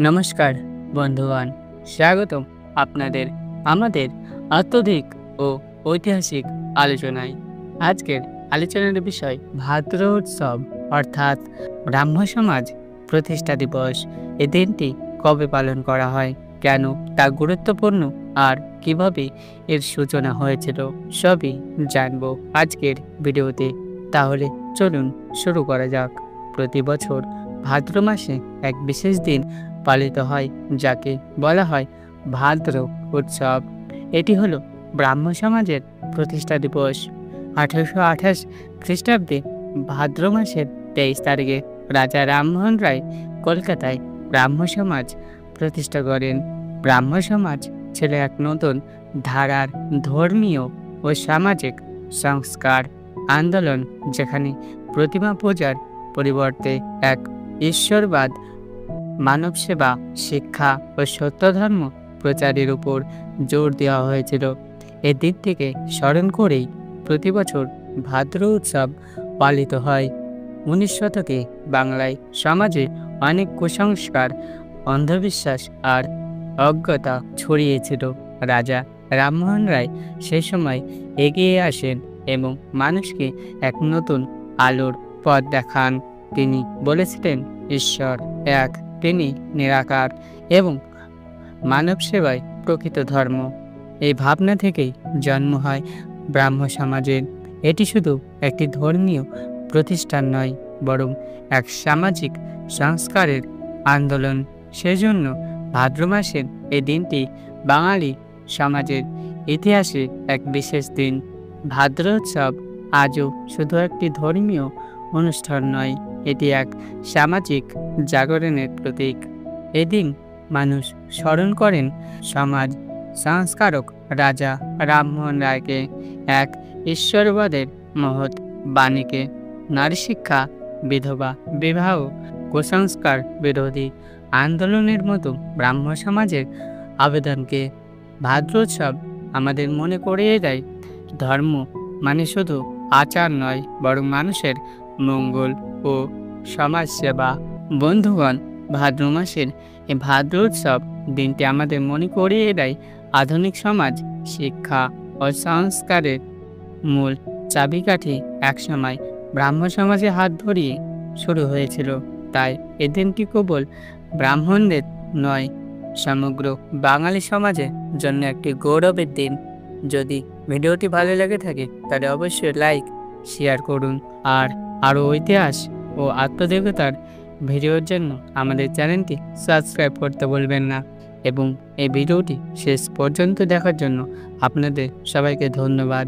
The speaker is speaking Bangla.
নমস্কার বন্ধুগণ, স্বাগতম আপনাদের আমাদের আধ্যাত্মিক ও ঐতিহাসিক আলোচনায়। আজকের আলোচনার বিষয় ভাদ্র উৎসব অর্থাৎ ব্রাহ্ম সমাজ প্রতিষ্ঠা দিবস। এই দিনটি কবে পালন করা হয়, কেন তা গুরুত্বপূর্ণ আর কিভাবে এর সূচনা হয়েছিল সবই জানবো আজকের ভিডিওতে। তাহলে চলুন শুরু করা যাক। প্রতি বছর ভাদ্র মাসে এক বিশেষ দিন পালিত হয় যাকে বলা হয় ভাদ্র উৎসব। এটি হলো ব্রাহ্ম সমাজের প্রতিষ্ঠা দিবস। 1828 খ্রিস্টাব্দে ভাদ্র মাসের 23 তারিখে রাজা রামমোহন রায় কলকাতায় ব্রাহ্ম সমাজ প্রতিষ্ঠা করেন। ব্রাহ্ম সমাজ ছিল এক নতুন ধারার ধর্মীয় ও সামাজিক সংস্কার আন্দোলন, যেখানে প্রতিমা পূজার পরিবর্তে এক ঈশ্বরবাদ, মানব সেবা, শিক্ষা ও সত্য ধর্ম প্রচারের উপর জোর দেওয়া হয়েছিল। এদিক থেকে স্মরণ করেই প্রতি বছর ভাদ্র উৎসব পালিত হয়। 19 শতকে বাংলায় সমাজে অনেক কুসংস্কার, অন্ধবিশ্বাস আর অজ্ঞতা ছড়িয়েছিল। রাজা রামমোহন রায় সেই সময় এগিয়ে আসেন এবং মানুষকে এক নতুন আলোর পথ দেখান। তিনি বলেছিলেন, ঈশ্বর এক, তিনি নিরাকার এবং মানব সেবাই প্রকৃত ধর্ম। এই ভাবনা থেকেই জন্ম হয় ব্রাহ্ম সমাজের। এটি শুধু একটি ধর্মীয় প্রতিষ্ঠান নয়, বরং এক সামাজিক সংস্কারের আন্দোলন। সেজন্য ভাদ্র মাসের এই দিনটি বাঙালি সমাজের ইতিহাসে এক বিশেষ দিন। ভাদ্র উৎসব আজও শুধু একটি ধর্মীয় অনুষ্ঠান নয়, এটি এক সামাজিক জাগরণের প্রতীক। এদিন মানুষ স্মরণ করেন সমাজ সংস্কারক রাজা রামমোহন রায়কে, এক ঈশ্বরবাদের মহৎ বাণীকে, নারী শিক্ষা, বিধবা বিবাহ, কুসংস্কার বিরোধী আন্দোলনের মতো ব্রাহ্ম সমাজের আবেদনকে। ভাদ্র উৎসব আমাদের মনে করিয়ে দেয়, ধর্ম মানে শুধু আচার নয়, বরং মানুষের মঙ্গল ও সমাজ সেবা। বন্ধুগণ, ভাদ্র মাসের এই ভাদ্র উৎসব দিনটি আমাদের মনে করিয়ে দেয় আধুনিক সমাজ, শিক্ষা ও সংস্কারের মূল চাবিকাঠি একসময় ব্রাহ্ম সমাজে হাত ধরিয়ে শুরু হয়েছিল। তাই এই দিনটি কেবল ব্রাহ্মণদের নয়, সমগ্র বাঙালি সমাজের জন্য একটি গৌরবের দিন। যদি ভিডিওটি ভালো লেগে থাকে তাহলে অবশ্যই লাইক, শেয়ার করুন। আর আরও ইতিহাস ও আত্মদেবতার ভিডিওর জন্য আমাদের চ্যানেলটি সাবস্ক্রাইব করতে ভুলবেন না। এবং এই ভিডিওটি শেষ পর্যন্ত দেখার জন্য আপনাদের সবাইকে ধন্যবাদ।